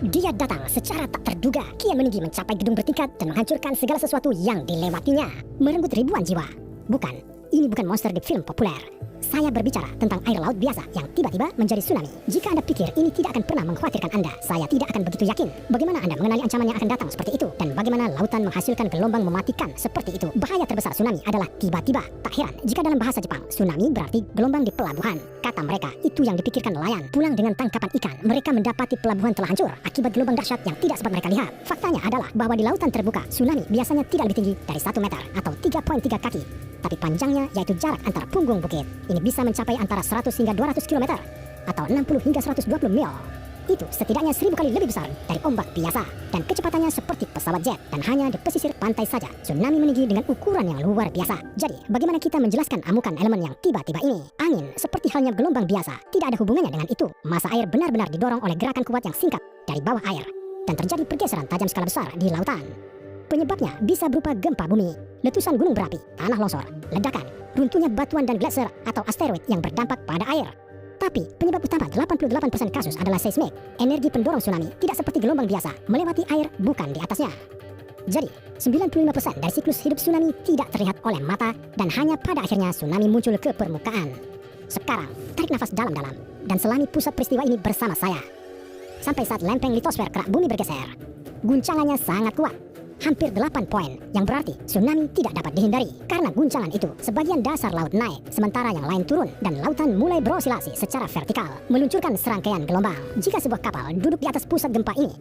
Dia datang secara tak terduga, kian meninggi mencapai gedung bertingkat dan menghancurkan segala sesuatu yang dilewatinya, merenggut ribuan jiwa. Bukan, ini bukan monster di film populer. Saya berbicara tentang air laut biasa yang tiba-tiba menjadi tsunami. Jika Anda pikir ini tidak akan pernah mengkhawatirkan Anda, saya tidak akan begitu yakin. Bagaimana Anda mengenali ancaman yang akan datang seperti itu? Dan bagaimana lautan menghasilkan gelombang mematikan seperti itu? Bahaya terbesar tsunami adalah tiba-tiba. Tak heran jika dalam bahasa Jepang, tsunami berarti gelombang di pelabuhan. Kata mereka, itu yang dipikirkan nelayan. Pulang dengan tangkapan ikan, mereka mendapati pelabuhan telah hancur akibat gelombang dahsyat yang tidak sempat mereka lihat. Faktanya adalah bahwa di lautan terbuka, tsunami biasanya tidak lebih tinggi dari 1 meter atau 3,3 kaki. Tapi panjangnya yaitu jarak antara punggung bukit. Ini bisa mencapai antara 100 hingga 200 km atau 60 hingga 120 mil. Itu setidaknya 1000 kali lebih besar dari ombak biasa dan kecepatannya seperti pesawat jet dan hanya di pesisir pantai saja. Tsunami meninggi dengan ukuran yang luar biasa. Jadi, bagaimana kita menjelaskan amukan elemen yang tiba-tiba ini? Angin, seperti halnya gelombang biasa, tidak ada hubungannya dengan itu. Massa air benar-benar didorong oleh gerakan kuat yang singkat dari bawah air dan terjadi pergeseran tajam skala besar di lautan. Penyebabnya bisa berupa gempa bumi, letusan gunung berapi, tanah longsor, ledakan, runtuhnya batuan dan gletser atau asteroid yang berdampak pada air. Tapi penyebab utama 88% kasus adalah seismik. Energi pendorong tsunami tidak seperti gelombang biasa, melewati air bukan di atasnya. Jadi, 95% dari siklus hidup tsunami tidak terlihat oleh mata dan hanya pada akhirnya tsunami muncul ke permukaan. Sekarang, tarik nafas dalam-dalam dan selami pusat peristiwa ini bersama saya. Sampai saat lempeng litosfer kerak bumi bergeser, guncangannya sangat kuat. Hampir 8 poin, yang berarti tsunami tidak dapat dihindari. Karena guncangan itu, sebagian dasar laut naik, sementara yang lain turun, dan lautan mulai berosilasi secara vertikal, meluncurkan serangkaian gelombang. Jika sebuah kapal duduk di atas pusat gempa ini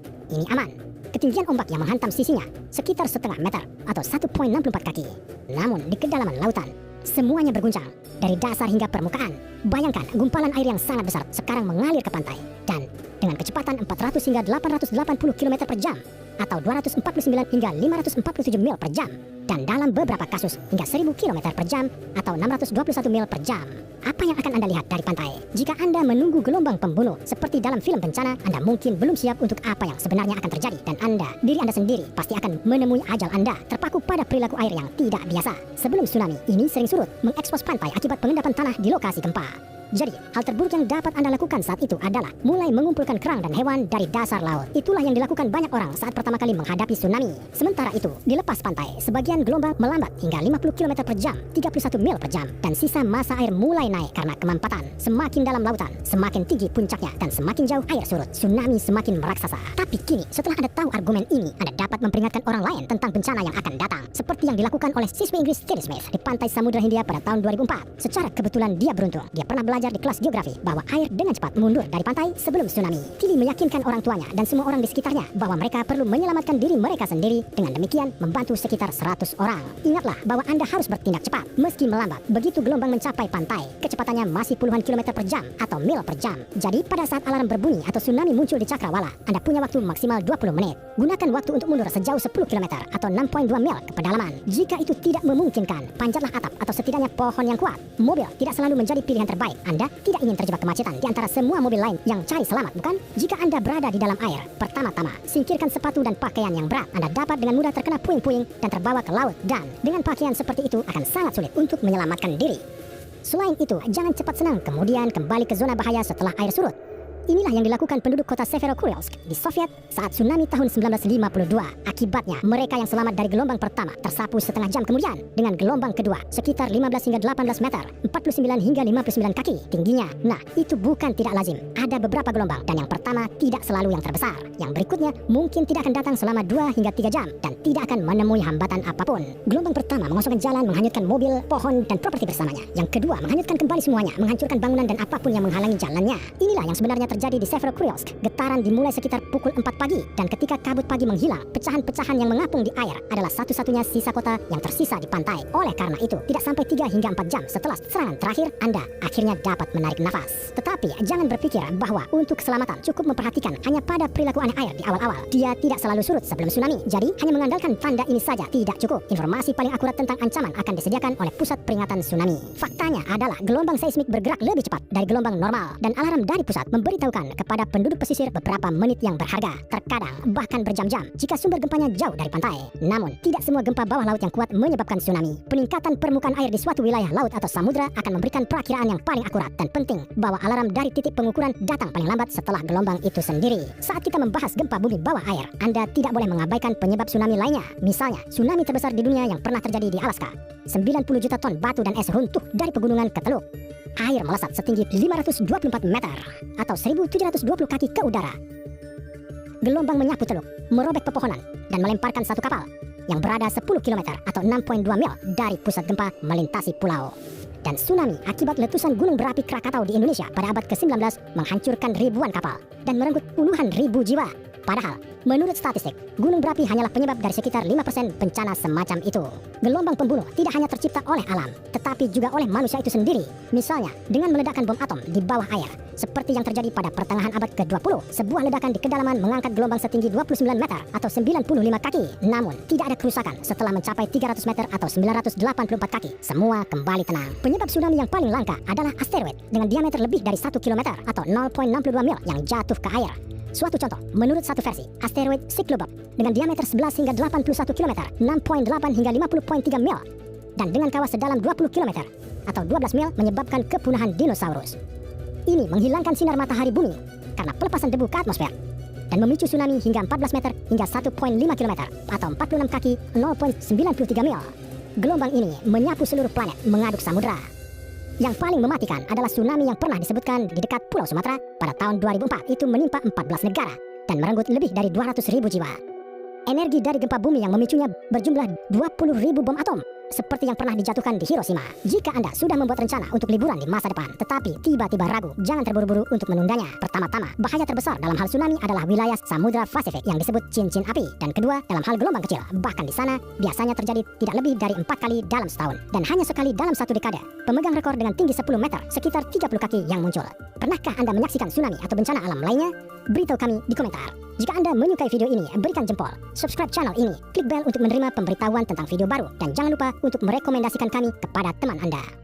aman. Ketinggian ombak yang menghantam sisinya sekitar setengah meter atau 1,64 kaki. Namun di kedalaman lautan, semuanya berguncang dari dasar hingga permukaan. Bayangkan gumpalan air yang sangat besar sekarang mengalir ke pantai dan dengan kecepatan 400 hingga 880 km per jam atau 249 hingga 547 mil per jam, dan dalam beberapa kasus hingga 1000 km per jam atau 621 mil per jam. Apa yang akan Anda lihat dari pantai? Jika Anda menunggu gelombang pembunuh seperti dalam film bencana, Anda mungkin belum siap untuk apa yang sebenarnya akan terjadi, dan diri Anda sendiri pasti akan menemui ajal Anda terpaku pada perilaku air yang tidak biasa. Sebelum tsunami, ini sering surut mengekspos pantai akibat pengendapan tanah di lokasi gempa. Jadi, hal terburuk yang dapat Anda lakukan saat itu adalah mulai mengumpulkan kerang dan hewan dari dasar laut. Itulah yang dilakukan banyak orang saat pertama kali menghadapi tsunami. Sementara itu, di lepas pantai, sebagian gelombang melambat hingga 50 km per jam, 31 mil per jam, dan sisa massa air mulai naik karena kemampatan. Semakin dalam lautan, semakin tinggi puncaknya, dan semakin jauh air surut, tsunami semakin meraksasa. Tapi kini, setelah Anda tahu argumen ini, Anda dapat memperingatkan orang lain tentang bencana yang akan datang, seperti yang dilakukan oleh siswi Inggris Teddy Smith di pantai Samudra Hindia pada tahun 2004. Secara kebetulan dia beruntung, dia pernah belajar di kelas geografi bahwa air dengan cepat mundur dari pantai sebelum tsunami. Tilly meyakinkan orang tuanya dan semua orang di sekitarnya bahwa mereka perlu menyelamatkan diri mereka sendiri, dengan demikian membantu sekitar 100 orang. Ingatlah bahwa Anda harus bertindak cepat meski melambat. Begitu gelombang mencapai pantai, kecepatannya masih puluhan kilometer per jam atau mil per jam. Jadi pada saat alarm berbunyi atau tsunami muncul di cakrawala, Anda punya waktu maksimal 20 menit. Gunakan waktu untuk mundur sejauh 10 km atau 6,2 mil ke pedalaman. Jika itu tidak memungkinkan, panjatlah atap atau setidaknya pohon yang kuat. Mobil tidak selalu menjadi pilihan terbaik. Anda tidak ingin terjebak kemacetan di antara semua mobil lain yang cari selamat, bukan? Jika Anda berada di dalam air, pertama-tama singkirkan sepatu dan pakaian yang berat. Anda dapat dengan mudah terkena puing-puing dan terbawa ke laut, dan dengan pakaian seperti itu akan sangat sulit untuk menyelamatkan diri. Selain itu, jangan cepat senang kemudian kembali ke zona bahaya setelah air surut. Inilah yang dilakukan penduduk kota Severodvinsk di Soviet saat tsunami tahun 1952. Akibatnya, mereka yang selamat dari gelombang pertama tersapu setengah jam kemudian dengan gelombang kedua sekitar 15 hingga 18 meter, 49 hingga 59 kaki tingginya. Nah, itu bukan tidak lazim. Ada beberapa gelombang, dan yang pertama tidak selalu yang terbesar. Yang berikutnya mungkin tidak akan datang selama 2 hingga 3 jam dan tidak akan menemui hambatan apapun. Gelombang pertama mengosongkan jalan, menghanyutkan mobil, pohon, dan properti bersamanya. Yang kedua menghanyutkan kembali semuanya, menghancurkan bangunan dan apapun yang menghalangi jalannya. Inilah yang sebenarnya terjadi di Severodvinsk. Getaran dimulai sekitar pukul 4 pagi, dan ketika kabut pagi menghilang, pecahan-pecahan yang mengapung di air adalah satu-satunya sisa kota yang tersisa di pantai. Oleh karena itu, tidak sampai 3 hingga 4 jam setelah serangan terakhir, Anda akhirnya dapat menarik nafas. Tetapi jangan berpikir bahwa untuk keselamatan cukup memperhatikan hanya pada perilaku aneh air di awal-awal. Dia tidak selalu surut sebelum tsunami, jadi hanya mengandalkan tanda ini saja tidak cukup. Informasi paling akurat tentang ancaman akan disediakan oleh pusat peringatan tsunami. Faktanya adalah gelombang seismik bergerak lebih cepat dari gelombang normal, dan alarm dari pusat memberitahu memberitahukan kepada penduduk pesisir beberapa menit yang berharga, terkadang bahkan berjam-jam jika sumber gempanya jauh dari pantai. Namun, tidak semua gempa bawah laut yang kuat menyebabkan tsunami. Peningkatan permukaan air di suatu wilayah laut atau samudra akan memberikan perakiraan yang paling akurat dan penting bahwa alarm dari titik pengukuran datang paling lambat setelah gelombang itu sendiri. Saat kita membahas gempa bumi bawah air, Anda tidak boleh mengabaikan penyebab tsunami lainnya. Misalnya, tsunami terbesar di dunia yang pernah terjadi di Alaska. 90 juta ton batu dan es runtuh dari pegunungan ke teluk. Air melesat setinggi 524 meter atau 1720 kaki ke udara. Gelombang menyapu teluk, merobek pepohonan, dan melemparkan satu kapal yang berada 10 km atau 6,2 mil dari pusat gempa melintasi pulau. Dan tsunami akibat letusan gunung berapi Krakatau di Indonesia pada abad ke-19 menghancurkan ribuan kapal dan merenggut puluhan ribu jiwa. Padahal, menurut statistik, gunung berapi hanyalah penyebab dari sekitar 5% bencana semacam itu. Gelombang pembunuh tidak hanya tercipta oleh alam, tetapi juga oleh manusia itu sendiri. Misalnya, dengan meledakkan bom atom di bawah air, seperti yang terjadi pada pertengahan abad ke-20. Sebuah ledakan di kedalaman mengangkat gelombang setinggi 29 meter atau 95 kaki. Namun, tidak ada kerusakan setelah mencapai 300 meter atau 984 kaki. Semua kembali tenang. Penyebab tsunami yang paling langka adalah asteroid dengan diameter lebih dari 1 km atau 0,62 mil yang jatuh ke air. Suatu contoh, menurut satu versi, asteroid Cyclobob dengan diameter 11 hingga 81 km, 6,8 hingga 50,3 mil, dan dengan kawah sedalam 20 km atau 12 mil menyebabkan kepunahan dinosaurus. Ini menghilangkan sinar matahari bumi karena pelepasan debu ke atmosfer dan memicu tsunami hingga 14 meter hingga 1,5 km atau 46 kaki, 0,93 mil. Gelombang ini menyapu seluruh planet mengaduk samudra. Yang paling mematikan adalah tsunami yang pernah disebutkan di dekat Pulau Sumatera pada tahun 2004. Itu menimpa 14 negara dan merenggut lebih dari 200.000 jiwa. Energi dari gempa bumi yang memicunya berjumlah 20.000 bom atom, seperti yang pernah dijatuhkan di Hiroshima. Jika Anda sudah membuat rencana untuk liburan di masa depan, tetapi tiba-tiba ragu, jangan terburu-buru untuk menundanya. Pertama-tama, bahaya terbesar dalam hal tsunami adalah wilayah Samudra Pasifik yang disebut cincin api. Dan kedua, dalam hal gelombang kecil, bahkan di sana biasanya terjadi tidak lebih dari 4 kali dalam setahun dan hanya sekali dalam 1 dekade. Pemegang rekor dengan tinggi 10 meter, sekitar 30 kaki yang muncul. Pernahkah Anda menyaksikan tsunami atau bencana alam lainnya? Beritahu kami di komentar. Jika Anda menyukai video ini, berikan jempol, subscribe channel ini, klik bel untuk menerima pemberitahuan tentang video baru, dan jangan lupa untuk merekomendasikan kami kepada teman Anda.